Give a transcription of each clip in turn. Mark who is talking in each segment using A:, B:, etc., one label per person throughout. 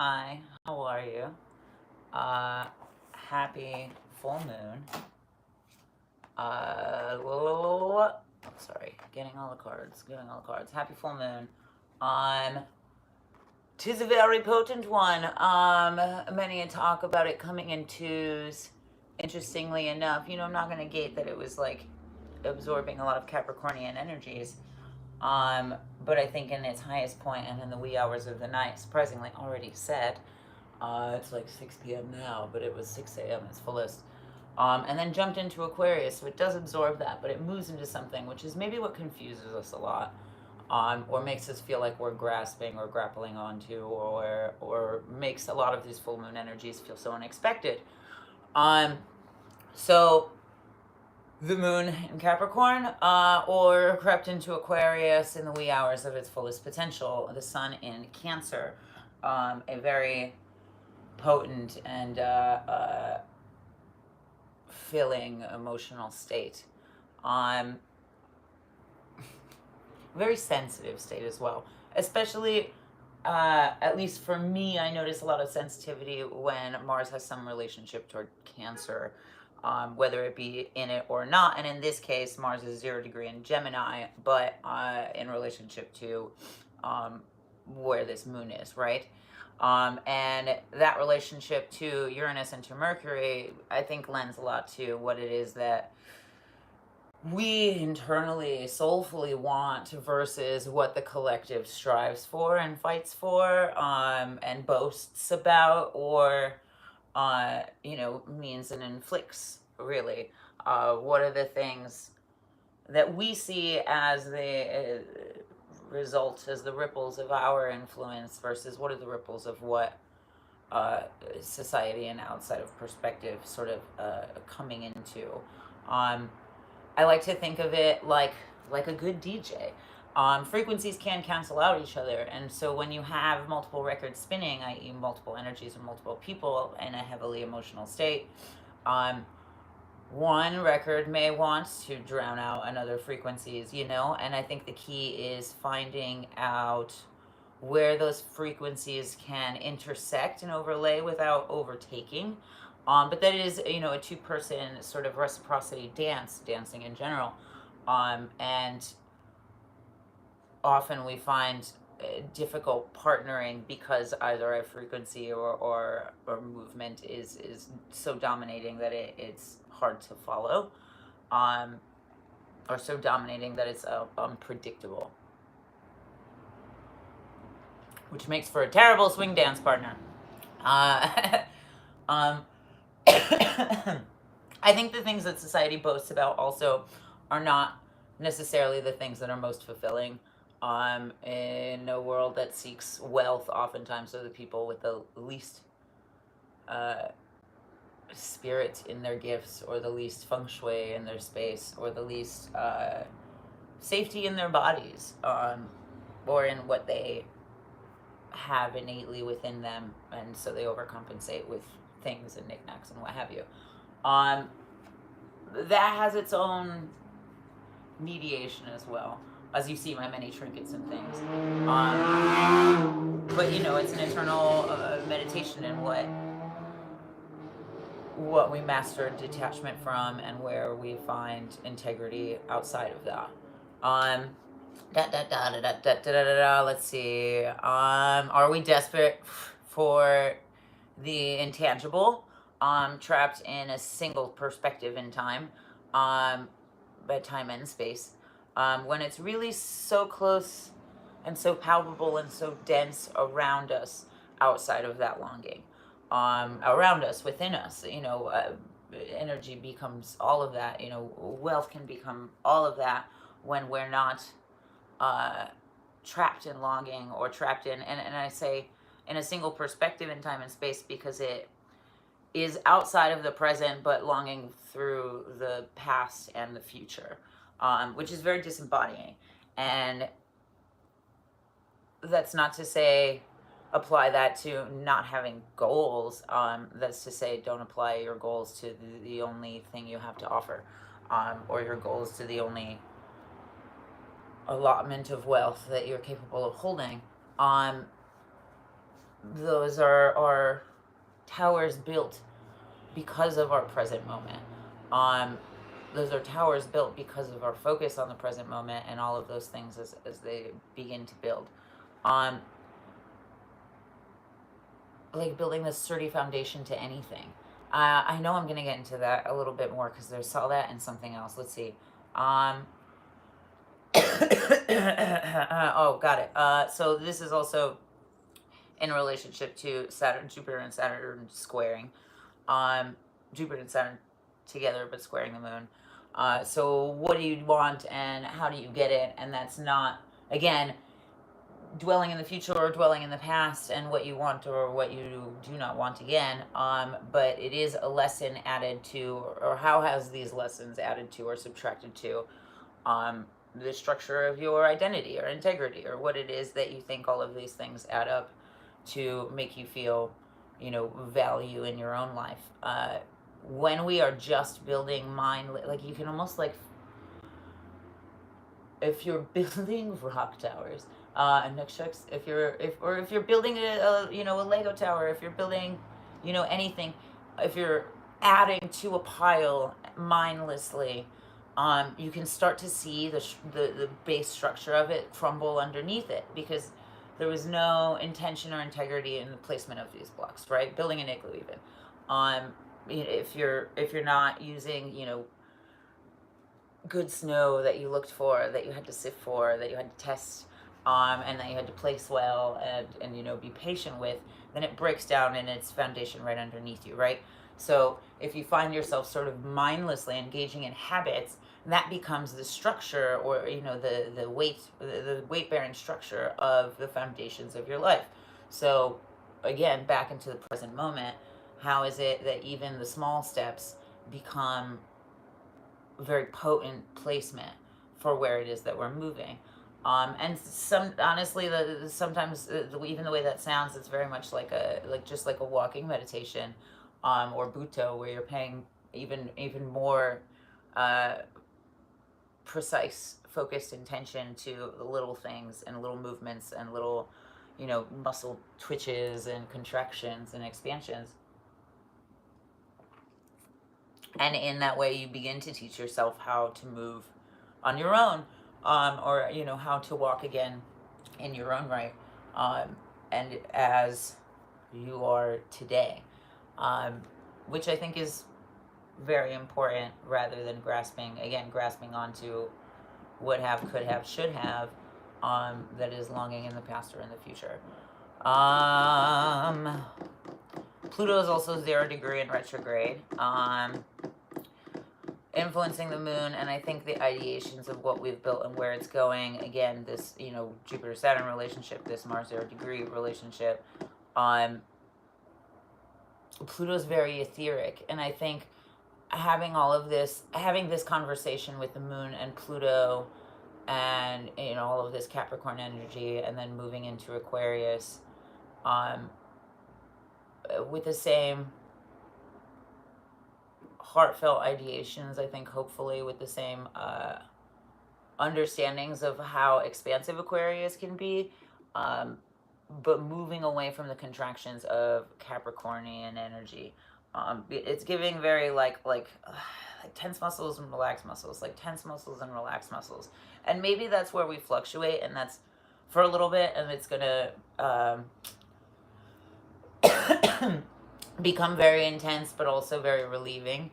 A: Hi, how are you? Happy full moon. Sorry, getting all the cards. Happy full moon. Tis a very potent one. Many talk about it coming in twos. Interestingly enough, I'm not gonna gate that it was like absorbing a lot of Capricornian energies. But I think in its highest point and in the wee hours of the night, surprisingly already set. It's like 6 p.m. now, but it was 6 a.m. its fullest. And then jumped into Aquarius, so it does absorb that, but it moves into something, which is maybe what confuses us a lot, or makes us feel like we're grasping or grappling onto, or makes a lot of these full moon energies feel so unexpected. So the moon in Capricorn, or crept into Aquarius in the wee hours of its fullest potential. The sun in Cancer, a very potent and filling emotional state. Very sensitive state as well. Especially, at least for me, I notice a lot of sensitivity when Mars has some relationship toward Cancer, whether it be in it or not. And in this case, Mars is 0 degree in Gemini, but in relationship to where this moon is, right? And that relationship to Uranus and to Mercury, I think, lends a lot to what it is that we internally, soulfully want versus what the collective strives for and fights for, and boasts about, or, means and inflicts, really. What are the things that we see as the result, as the ripples of our influence, versus what are the ripples of what society and outside of perspective sort of coming into. I like to think of it like a good DJ. Frequencies can cancel out each other, and so when you have multiple records spinning, i.e. multiple energies or multiple people in a heavily emotional state, one record may want to drown out another frequencies, and I think the key is finding out where those frequencies can intersect and overlay without overtaking. But that is, a two-person sort of reciprocity dancing in general. And often we find difficult partnering because either a frequency or movement is so dominating that it's hard to follow, or so dominating that it's unpredictable, which makes for a terrible swing dance partner. I think the things that society boasts about also are not necessarily the things that are most fulfilling. In a world that seeks wealth, oftentimes are the people with the least spirit in their gifts, or the least feng shui in their space, or the least safety in their bodies, or in what they have innately within them, and so they overcompensate with things and knickknacks and what have you. That has its own mediation as well, as you see my many trinkets and things. But it's an eternal meditation in what we master detachment from, and where we find integrity outside of that. Let's see. Are we desperate for the intangible? Trapped in a single perspective in time, by time and space, when it's really so close and so palpable and so dense around us, outside of that longing, around us, within us, energy becomes all of that, wealth can become all of that when we're not trapped in longing, or trapped in, and I say in a single perspective in time and space because it is outside of the present, but longing through the past and the future, which is very disembodying. And that's not to say apply that to not having goals. That's to say don't apply your goals to the only thing you have to offer, or your goals to the only allotment of wealth that you're capable of holding. those are towers built because of our present moment. Um, those are towers built because of our focus on the present moment and all of those things as they begin to build. Um, like building this sturdy foundation to anything. I know I'm gonna get into that a little bit more because there's all that and something else. Let's see. Oh, got it. So this is also in relationship to Saturn, Jupiter, and Saturn squaring. Jupiter and Saturn together, but squaring the moon. So what do you want, and how do you get it? And that's not, again, dwelling in the future or dwelling in the past and what you want or what you do not want again. But it is a lesson added to, or how has these lessons added to or subtracted to the structure of your identity or integrity, or what it is that you think all of these things add up to make you feel, value in your own life. When we are just building mind, like you can almost like, if you're building rock towers, and if you're building a Lego tower, if you're building, anything, if you're adding to a pile mindlessly, you can start to see the base structure of it crumble underneath it, because there was no intention or integrity in the placement of these blocks, right? Building an igloo, even. If you're not using, good snow that you looked for, that you had to sift for, that you had to test, and that you had to place well and be patient with, then it breaks down in its foundation right underneath you, right? So if you find yourself sort of mindlessly engaging in habits, that becomes the structure, or the weight bearing structure of the foundations of your life. So again, back into the present moment, how is it that even the small steps become very potent placement for where it is that we're moving? And honestly, sometimes even the way that sounds, it's very much like just like a walking meditation, or Buto, where you're paying even more uh, precise, focused attention to the little things and little movements and little, muscle twitches and contractions and expansions. And in that way, you begin to teach yourself how to move on your own, or how to walk again in your own right, and as you are today, which I think is very important, rather than grasping onto would have, could have, should have, that is longing in the past or in the future. Pluto is also 0 degree in retrograde, influencing the moon, and I think the ideations of what we've built and where it's going. Again, this Jupiter-Saturn relationship, this Mars 0 degree relationship. Pluto's very etheric, and I think having this conversation with the moon and Pluto, and all of this Capricorn energy, and then moving into Aquarius, with the same heartfelt ideations, I think, hopefully with the same understandings of how expansive Aquarius can be, but moving away from the contractions of Capricornian energy. It's giving very like tense muscles and relaxed muscles, like tense muscles and relaxed muscles, and maybe that's where we fluctuate, and that's for a little bit, and it's gonna become very intense, but also very relieving,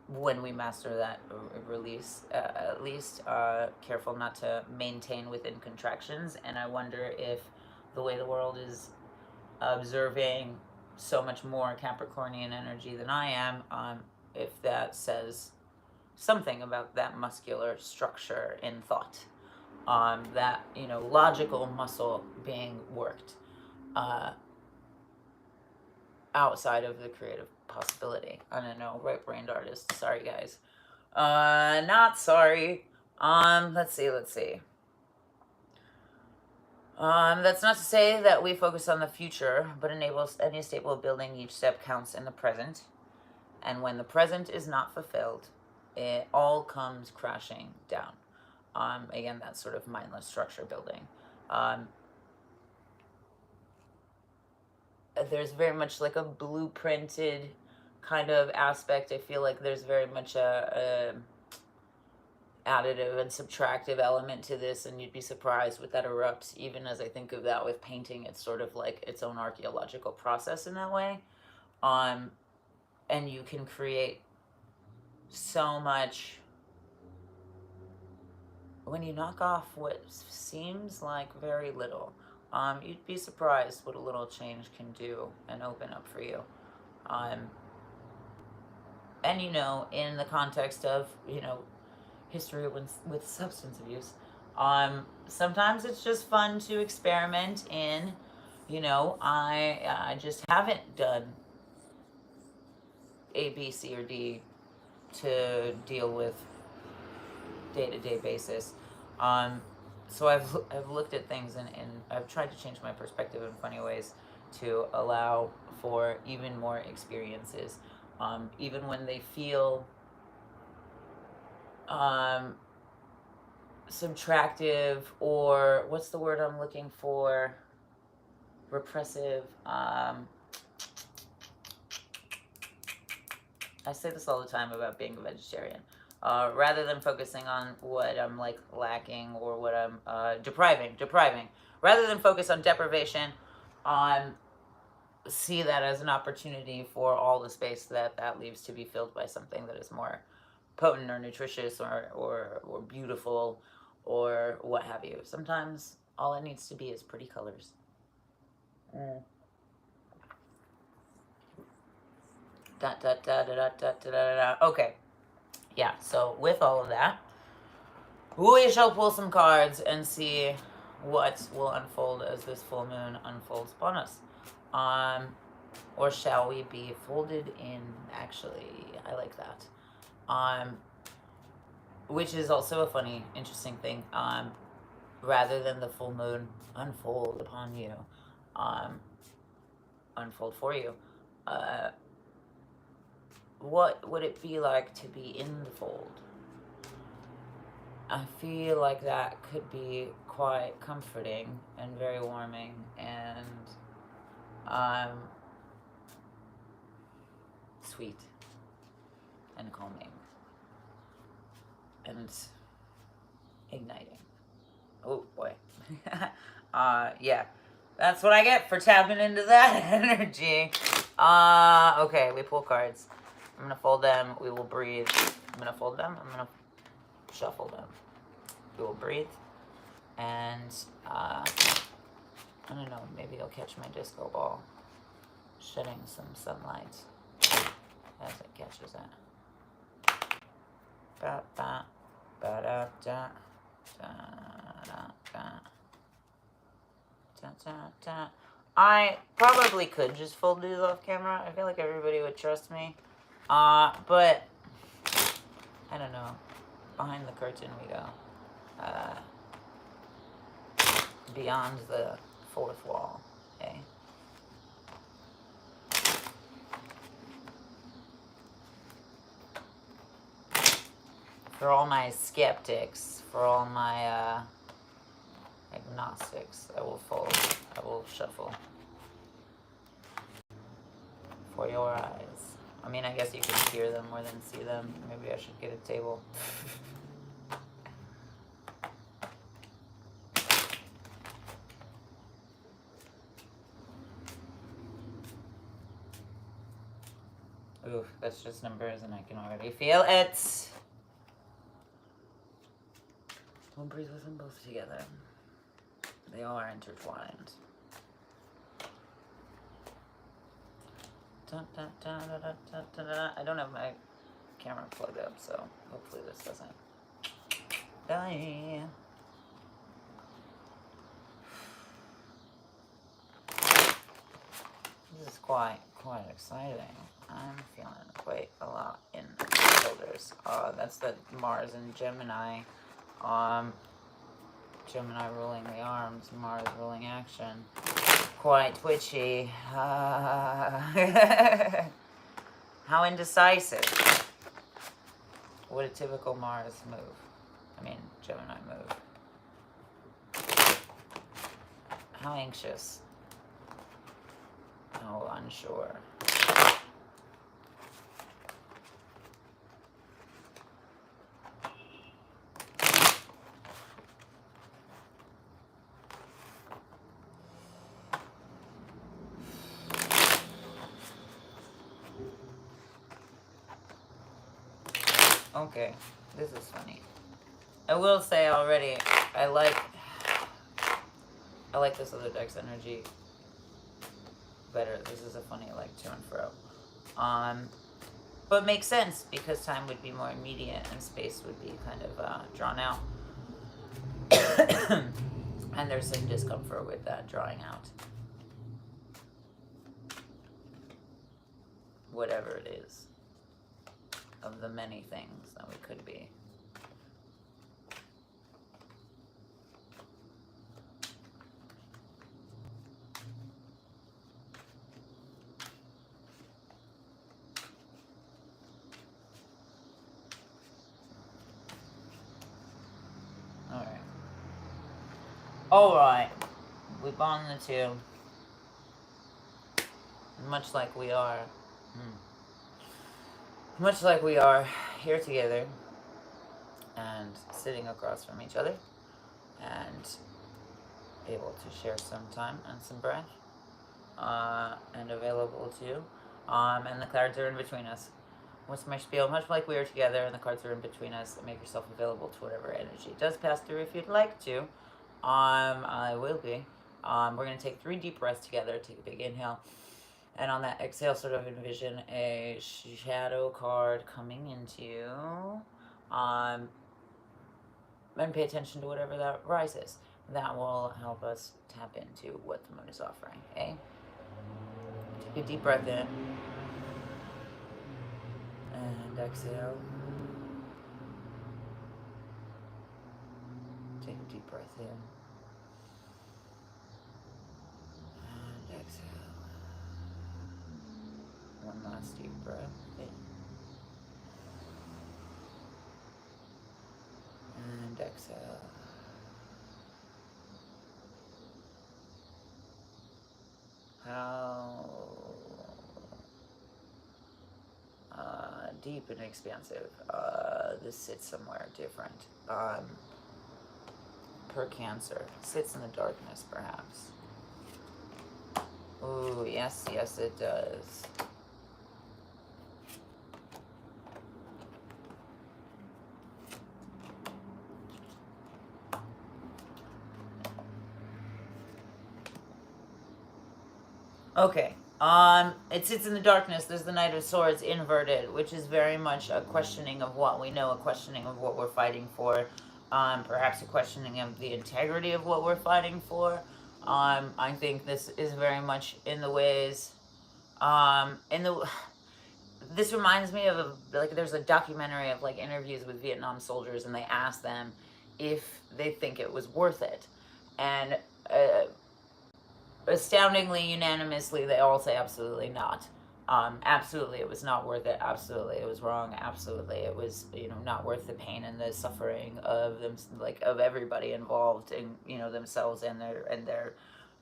A: when we master that release. At least careful not to maintain within contractions. And I wonder if the way the world is observing so much more Capricornian energy than I am, if that says something about that muscular structure in thought, that logical muscle being worked outside of the creative possibility. I don't know, right-brained artist. Sorry, guys. Not sorry. Let's see. That's not to say that we focus on the future, but enables any stable building. Each step counts in the present. And when the present is not fulfilled, it all comes crashing down. Again, that sort of mindless structure building. there's very much like a blueprinted kind of aspect. I feel like there's very much a additive and subtractive element to this, and you'd be surprised what that erupts. Even as I think of that with painting, it's sort of like its own archaeological process in that way. And you can create so much when you knock off what seems like very little. You'd be surprised what a little change can do and open up for you. And in the context of history with substance abuse, sometimes it's just fun to experiment in. I just haven't done A, B, C, or D to deal with day-to-day basis. So I've looked at things and I've tried to change my perspective in funny ways to allow for even more experiences, even when they feel subtractive, or what's the word I'm looking for? Repressive. I say this all the time about being a vegetarian. Rather than focusing on what I'm like lacking or what I'm depriving, rather than focus on deprivation, see that as an opportunity for all the space that leaves to be filled by something that is more potent or nutritious or beautiful or what have you. Sometimes all it needs to be is pretty colors. Okay. Yeah, so with all of that, we shall pull some cards and see what will unfold as this full moon unfolds upon us. Or shall we be folded in? Actually, I like that. Which is also a funny, interesting thing. Rather than the full moon unfold upon you, unfold for you. What would it be like to be in the fold? I feel like that could be quite comforting and very warming and sweet and calming and igniting. Oh boy. Yeah. That's what I get for tapping into that energy. Okay, we pull cards. I'm gonna fold them. We will breathe. I'm gonna fold them. I'm gonna shuffle them. We will breathe. And, I don't know, maybe I'll catch my disco ball shedding some sunlight as it catches it. Ba ba ba da da da da da da da da. I probably could just fold these off camera. I feel like everybody would trust me. But I don't know. Behind the curtain we go. Beyond the fourth wall. Okay. For all my skeptics, for all my agnostics, I will fold. I will shuffle. For your eyes. I mean, I guess you can hear them more than see them. Maybe I should get a table. Ooh, that's just numbers and I can already feel it. Don't breathe with them both together. They all are intertwined. Da, da, da, da, da, da, da. I don't have my camera plugged up, so hopefully this doesn't die. This is quite exciting. I'm feeling quite a lot in the shoulders. That's the Mars and Gemini. Gemini ruling the arms, Mars ruling action. Quite twitchy. How indecisive. Would a typical Mars move? I mean, Gemini move. How anxious. How unsure. Okay, this is funny. I will say already, I like this other deck's energy better. This is a funny, like, to and fro. But makes sense, because time would be more immediate and space would be kind of drawn out. And there's some discomfort with that drawing out. Whatever it is, of the many things that we could be. Alright, we bond the two, much like we are here together and sitting across from each other and able to share some time and some breath, and available to, and the cards are in between us. What's my spiel? Much like we are together and the cards are in between us, make yourself available to whatever energy does pass through if you'd like to. I will be. We're going to take 3 deep breaths together. Take a big inhale. And on that exhale, sort of envision a shadow card coming into you. And pay attention to whatever that rises. That will help us tap into what the moon is offering. Okay? Take a deep breath in. And exhale. Take a deep breath in. And exhale. One last deep breath in. And exhale. How deep and expansive. This sits somewhere different. Per Cancer. Sits in the darkness, perhaps. Ooh, yes, yes it does. Okay. It sits in the darkness. There's the Knight of Swords inverted, which is very much a questioning of what we know, a questioning of what we're fighting for, perhaps a questioning of the integrity of what we're fighting for. I think this is very much in the ways, this reminds me of, like, there's a documentary of, like, interviews with Vietnam soldiers, and they ask them if they think it was worth it. And, astoundingly, unanimously, they all say absolutely not. Absolutely, it was not worth it. Absolutely, it was wrong. Absolutely, it was, not worth the pain and the suffering of them, like, of everybody involved, in, themselves and their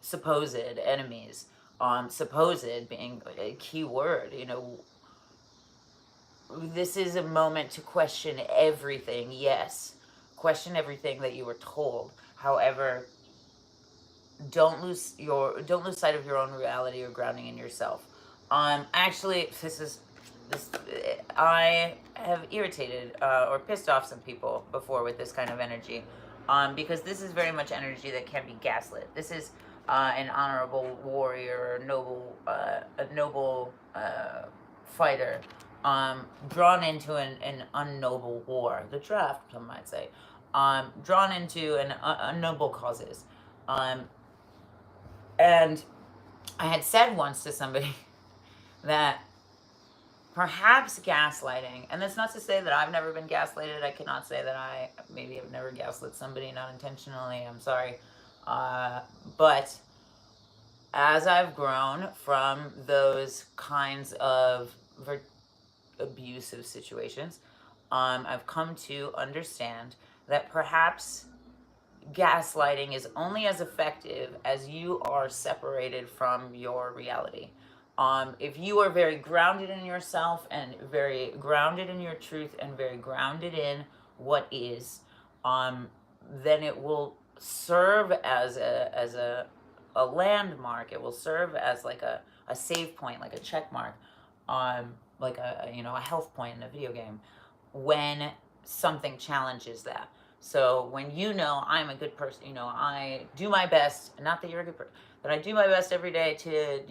A: supposed enemies. Supposed being a key word. This is a moment to question everything. Yes, question everything that you were told. However, don't lose sight of your own reality or grounding in yourself. Actually, I have irritated or pissed off some people before with this kind of energy, because this is very much energy that can be gaslit. This is an honorable warrior, a noble fighter, drawn into an unnoble war, the draft, some might say, drawn into an unnoble causes. And I had said once to somebody that perhaps gaslighting, and that's not to say that I've never been gaslighted. I cannot say that I maybe have never gaslit somebody, not intentionally, I'm sorry. But as I've grown from those kinds of abusive situations, I've come to understand that perhaps gaslighting is only as effective as you are separated from your reality. If you are very grounded in yourself and very grounded in your truth and very grounded in what is, then it will serve as a landmark. It will serve as like a save point, like a check mark, like a health point in a video game when something challenges that. So when I'm a good person, I do my best, not that you're a good person, but I do my best every day to,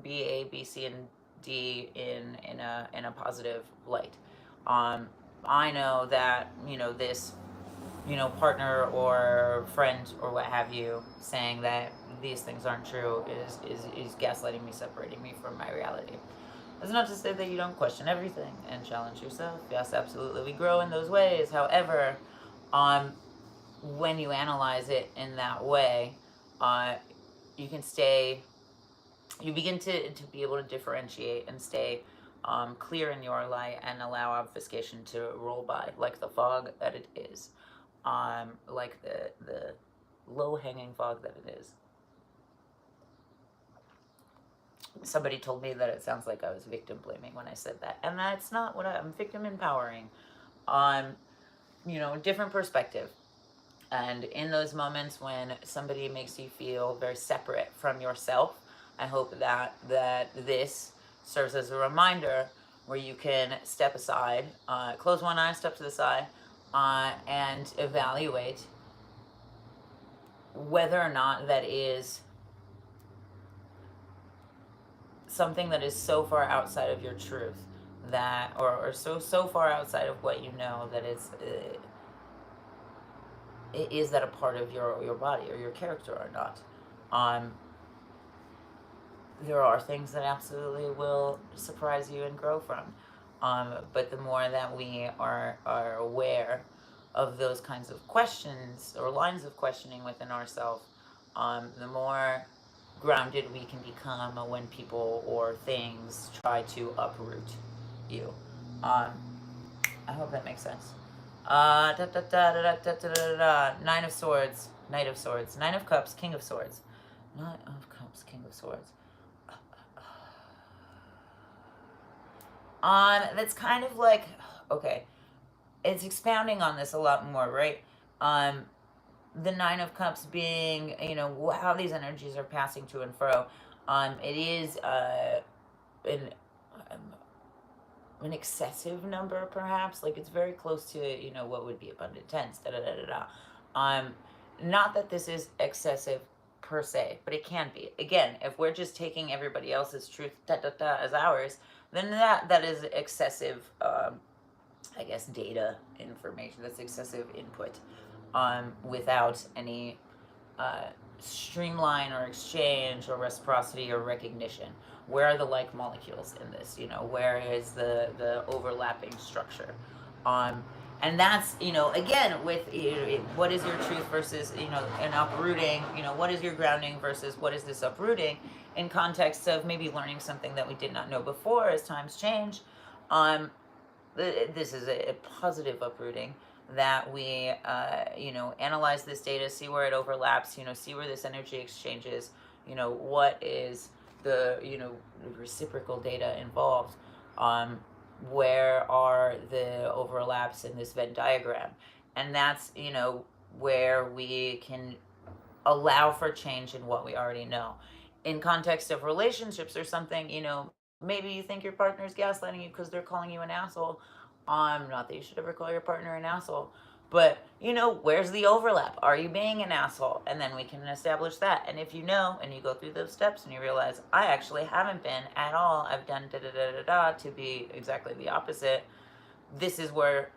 A: be A, B, C, and D in a positive light. I know that, this, partner or friend or what have you saying that these things aren't true is gaslighting me, separating me from my reality. That's not to say that you don't question everything and challenge yourself. Yes, absolutely, we grow in those ways. However, when you analyze it in that way, you can you begin to be able to differentiate and stay clear in your light and allow obfuscation to roll by like the fog that it is, like the low-hanging fog that it is. Somebody told me that it sounds like I was victim blaming when I said that, and that's not what I'm victim empowering. Different perspective. And in those moments when somebody makes you feel very separate from yourself, I hope that this serves as a reminder where you can step aside, close one eye, step to the side, and evaluate whether or not that is something that is so far outside of your truth that, or so far outside of what you know that is that a part of your body or your character or not. There are things that absolutely will surprise you and grow from, but the more that we are aware of those kinds of questions or lines of questioning within ourselves, the more grounded we can become when people or things try to uproot you. I hope that makes sense. Nine of Swords, Knight of Swords, Nine of Cups, King of Swords, Nine of Cups, King of Swords. That's kind of like, okay, it's expounding on this a lot more, right? The Nine of Cups being, how these energies are passing to and fro. It is an excessive number, perhaps. Like, it's very close to, what would be abundant tens, not that this is excessive per se, but it can be. Again, if we're just taking everybody else's truth as ours, then that is excessive, I guess, data information. That's excessive input, without any streamline or exchange or reciprocity or recognition. Where are the like molecules in this? Where is the overlapping structure? And that's, again, with what is your truth versus, an uprooting, what is your grounding versus what is this uprooting, in context of maybe learning something that we did not know before as times change. This is a positive uprooting that we, analyze this data, see where it overlaps, see where this energy exchanges, what is the, reciprocal data involved. Where are the overlaps in this Venn diagram? And that's, where we can allow for change in what we already know. In context of relationships or something, maybe you think your partner is gaslighting you because they're calling you an asshole. Not that you should ever call your partner an asshole, but where's the overlap? Are you being an asshole? And then we can establish that. And if and you go through those steps and you realize, I actually haven't been at all, I've done to be exactly the opposite. This is where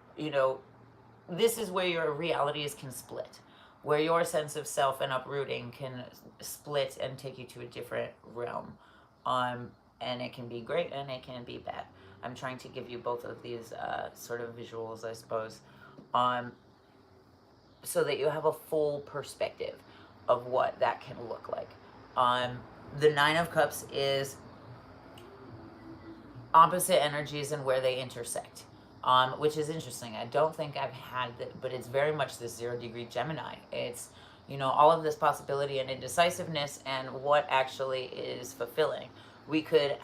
A: your realities can split, where your sense of self and uprooting can split and take you to a different realm. And it can be great and it can be bad. I'm trying to give you both of these sort of visuals, I suppose, so that you have a full perspective of what that can look like. The Nine of Cups is opposite energies and where they intersect, which is interesting. I don't think I've had that, but it's very much this 0-degree Gemini. It's, all of this possibility and indecisiveness and what actually is fulfilling. We could,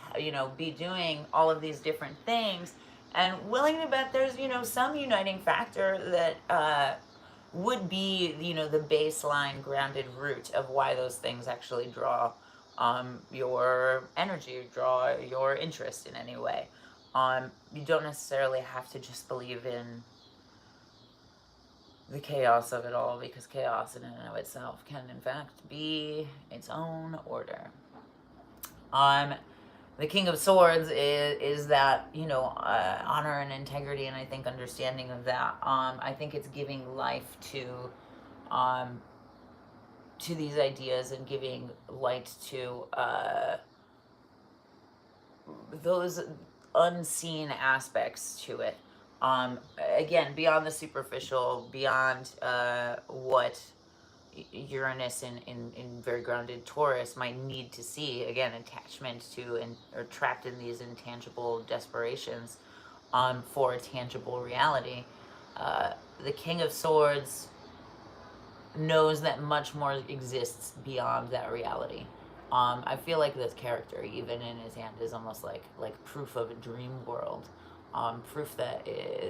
A: be doing all of these different things, and willing to bet there's, some uniting factor that would be, the baseline grounded root of why those things actually draw your energy, draw your interest in any way. You don't necessarily have to just believe in the chaos of it all, because chaos in and of itself can in fact be its own order. The King of Swords is that, honor and integrity, and I think understanding of that. I think it's giving life to these ideas, and giving light to those unseen aspects to it. Again, beyond the superficial, beyond what Uranus in very grounded Taurus might need to see. Again, attachment to and or trapped in these intangible desperations for a tangible reality. The King of Swords knows that much more exists beyond that reality. I feel like this character, even in his hand, is almost like proof of a dream world, proof that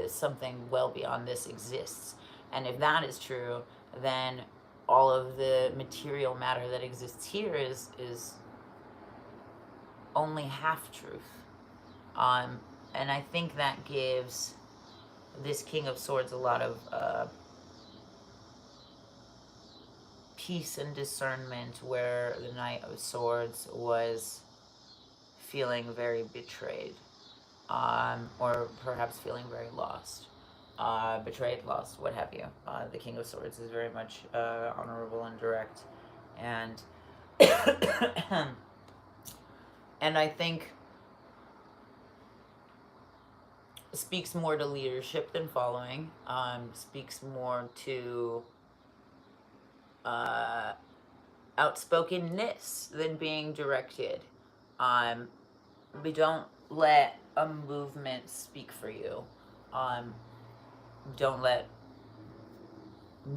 A: something well beyond this exists. And if that is true, then all of the material matter that exists here is only half truth. And I think that gives this King of Swords a lot of peace and discernment, where the Knight of Swords was feeling very betrayed, or perhaps feeling very lost. Betrayed, lost, what have you. The King of Swords is very much honorable and direct, and and I think speaks more to leadership than following. Speaks more to outspokenness than being directed. We don't let a movement speak for you. Don't let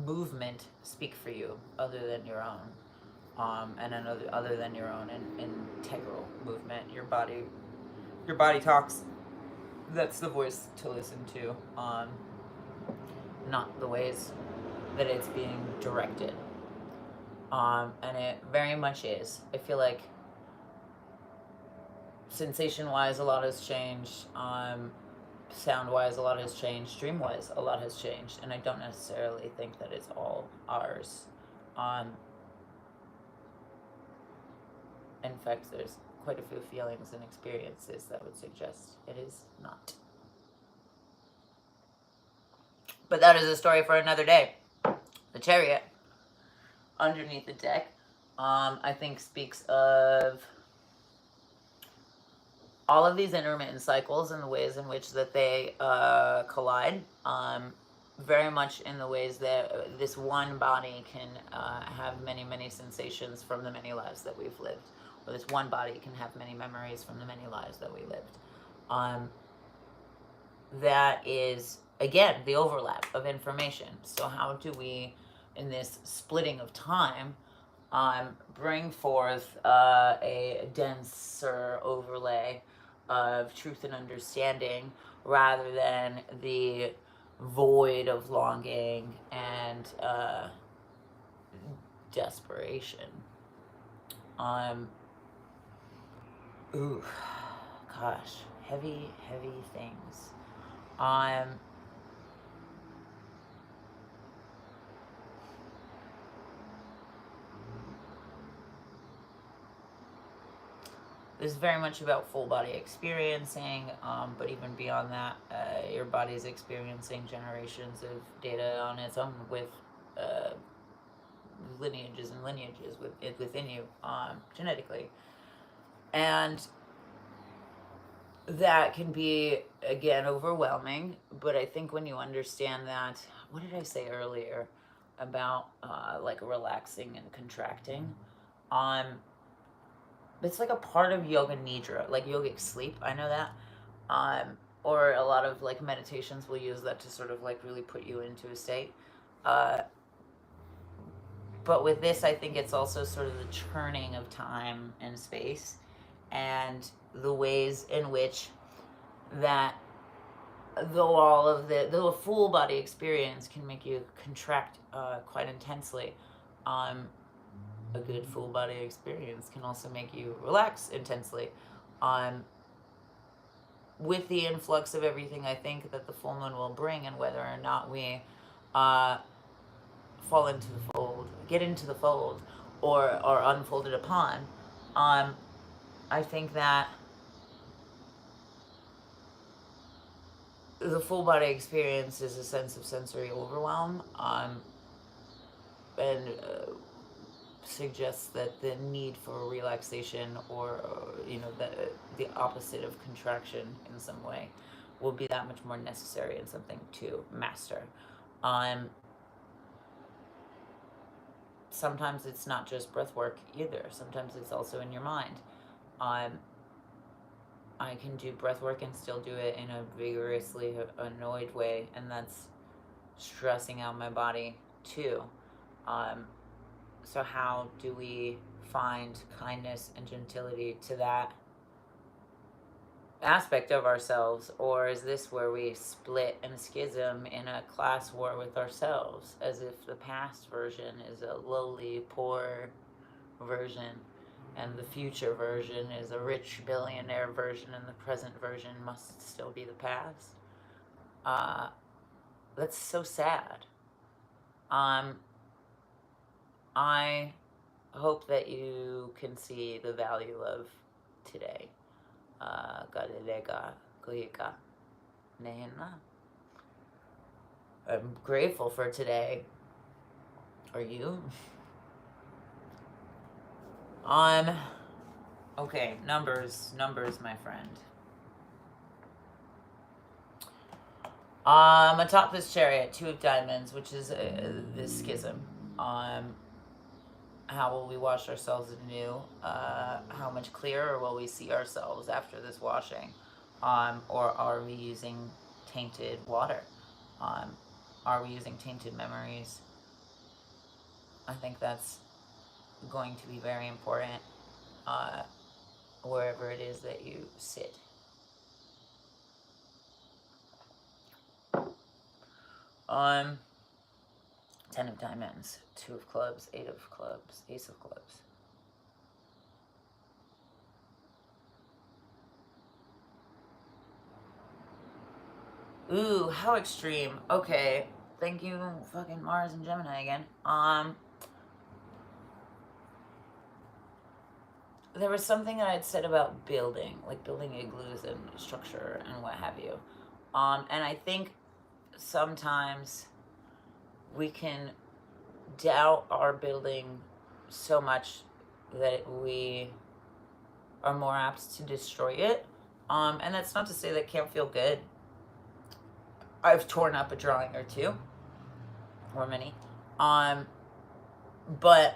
A: movement speak for you other than your own, and another other than your own integral movement. Your body talks. That's the voice to listen to, not the ways that it's being directed. And it very much is. I feel like sensation-wise, a lot has changed. Sound-wise, a lot has changed. Dream-wise, a lot has changed. And I don't necessarily think that it's all ours. In fact, there's quite a few feelings and experiences that would suggest it is not. But that is a story for another day. The Chariot, underneath the deck, I think speaks of all of these intermittent cycles and the ways in which that they collide, very much in the ways that this one body can have many, many sensations from the many lives that we've lived, or this one body can have many memories from the many lives that we lived. That is, again, the overlap of information. So how do we, in this splitting of time, bring forth a denser overlay of truth and understanding, rather than the void of longing and desperation? Ooh, gosh, heavy things. This is very much about full body experiencing, but even beyond that, your body is experiencing generations of data on its own, with lineages and lineages within you, genetically. And that can be, again, overwhelming. But I think when you understand that, what did I say earlier about like relaxing and contracting? It's like a part of yoga nidra, like yogic sleep. I know that. Or a lot of like meditations will use that to sort of like really put you into a state. But with this, I think it's also sort of the churning of time and space. and the ways in which that though a full body experience can make you contract quite intensely, a good full body experience can also make you relax intensely. Um, with the influx of everything I think that the full moon will bring, and whether or not we uh, fall into the fold, get into the fold, or are unfolded upon, I think that the full body experience is a sense of sensory overwhelm, and suggests that the need for relaxation, or the opposite of contraction in some way, will be that much more necessary and something to master. Sometimes it's not just breath work either. Sometimes it's also in your mind. I can do breath work and still do it in a vigorously annoyed way, and that's stressing out my body too. So how do we find kindness and gentility to that aspect of ourselves? Or is this where we split and schism in a class war with ourselves, as if the past version is a lowly, poor version, and the future version is a rich billionaire version, and the present version must still be the past? That's so sad. I hope that you can see the value of today. I'm grateful for today. Are you? Okay, numbers, my friend. Atop this chariot, 2 of diamonds, which is this schism. How will we wash ourselves anew? How much clearer will we see ourselves after this washing? Or are we using tainted water? Are we using tainted memories? I think that's going to be very important wherever it is that you sit. Ten of diamonds, 2 of clubs, 8 of clubs, ace of clubs. Ooh, how extreme. Okay, thank you, fucking Mars and Gemini again. There was something that I'd said about building, like building igloos and structure and what have you. And I think sometimes we can doubt our building so much that we are more apt to destroy it. And that's not to say that it can't feel good. I've torn up a drawing or two, or many. But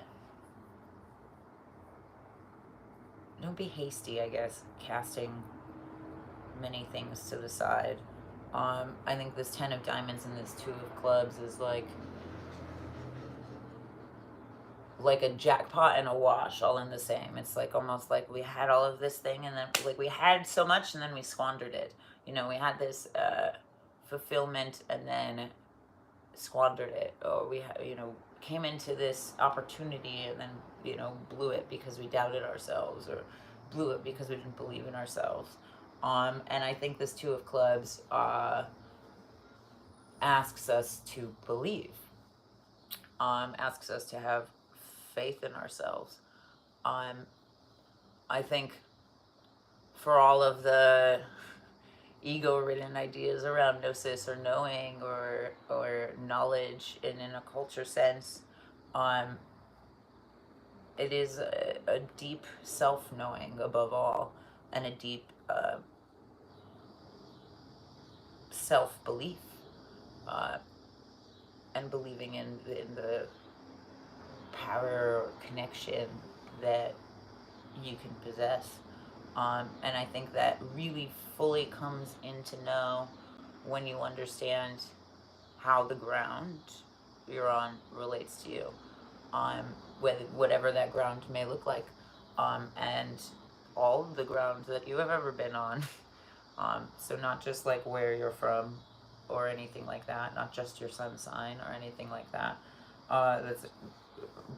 A: don't be hasty, I guess, casting many things to the side. I think this 10 of diamonds and this 2 of clubs is like a jackpot and a wash all in the same. It's like almost like we had all of this thing, and then like we had so much and then we squandered it. We had this fulfillment and then squandered it, or we came into this opportunity and then blew it because we doubted ourselves, or blew it because we didn't believe in ourselves. And I think this 2 of clubs asks us to believe, asks us to have faith in ourselves. I think for all of the ego-ridden ideas around gnosis or knowing or knowledge in a culture sense, it is a deep self-knowing above all, and a deep self-belief, and believing in the power or connection that you can possess. And I think that really fully comes into know when you understand how the ground you're on relates to you, whatever that ground may look like. And all of the ground that you have ever been on. So not just like where you're from or anything like that, not just your sun sign or anything like that. That's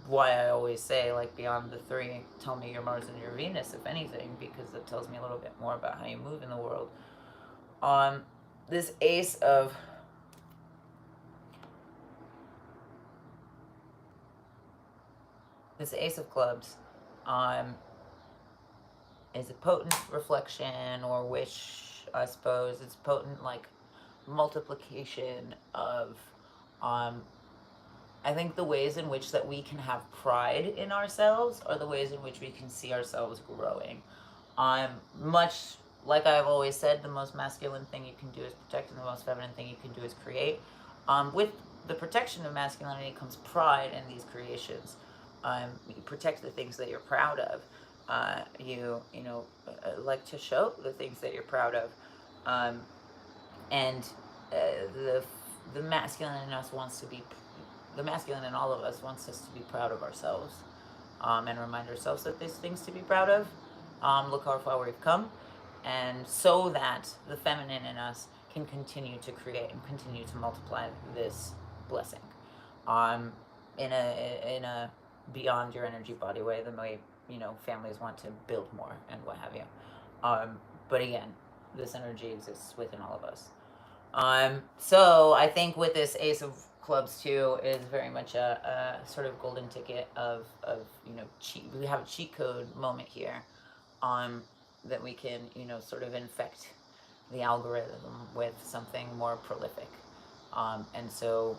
A: why I always say, like, beyond the three, tell me your Mars and your Venus, if anything, because it tells me a little bit more about how you move in the world. This Ace of Clubs is a potent reflection or wish, I suppose. It's potent, like, multiplication of, I think the ways in which that we can have pride in ourselves are the ways in which we can see ourselves growing. Much like I've always said, the most masculine thing you can do is protect, and the most feminine thing you can do is create. With the protection of masculinity comes pride in these creations. You protect the things that you're proud of. You like to show the things that you're proud of, and the masculine in us wants to be, the masculine in all of us wants us to be proud of ourselves, and remind ourselves that there's things to be proud of. Look how far we've come, and so that the feminine in us can continue to create and continue to multiply this blessing, in a beyond your energy body way, the way families want to build more and what have you. But again, this energy exists within all of us. So I think with this Ace of Clubs too is very much a sort of golden ticket of we have a cheat code moment here, that we can sort of infect the algorithm with something more prolific, and so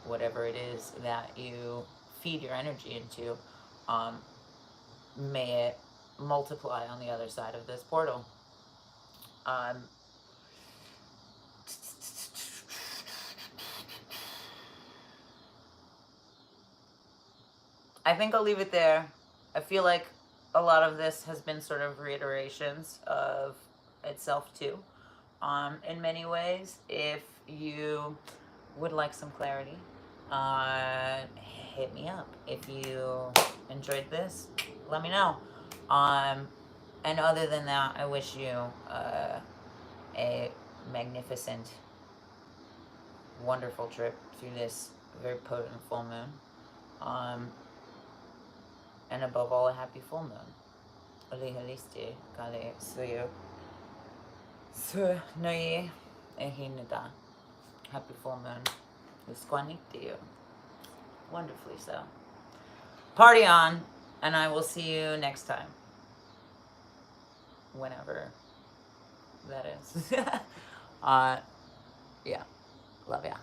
A: whatever it is that you feed your energy into, may it multiply on the other side of this portal. I think I'll leave it there. I feel like a lot of this has been sort of reiterations of itself too, in many ways. If you would like some clarity, hit me up. If you enjoyed this, let me know. And other than that, I wish you a magnificent, wonderful trip through this very potent full moon. And above all, a happy full moon. Olihalisti kale suyo su noi ehinida. Happy full moon. Usquanitio. Wonderfully so. Party on, and I will see you next time. Whenever that is. Yeah. Love ya.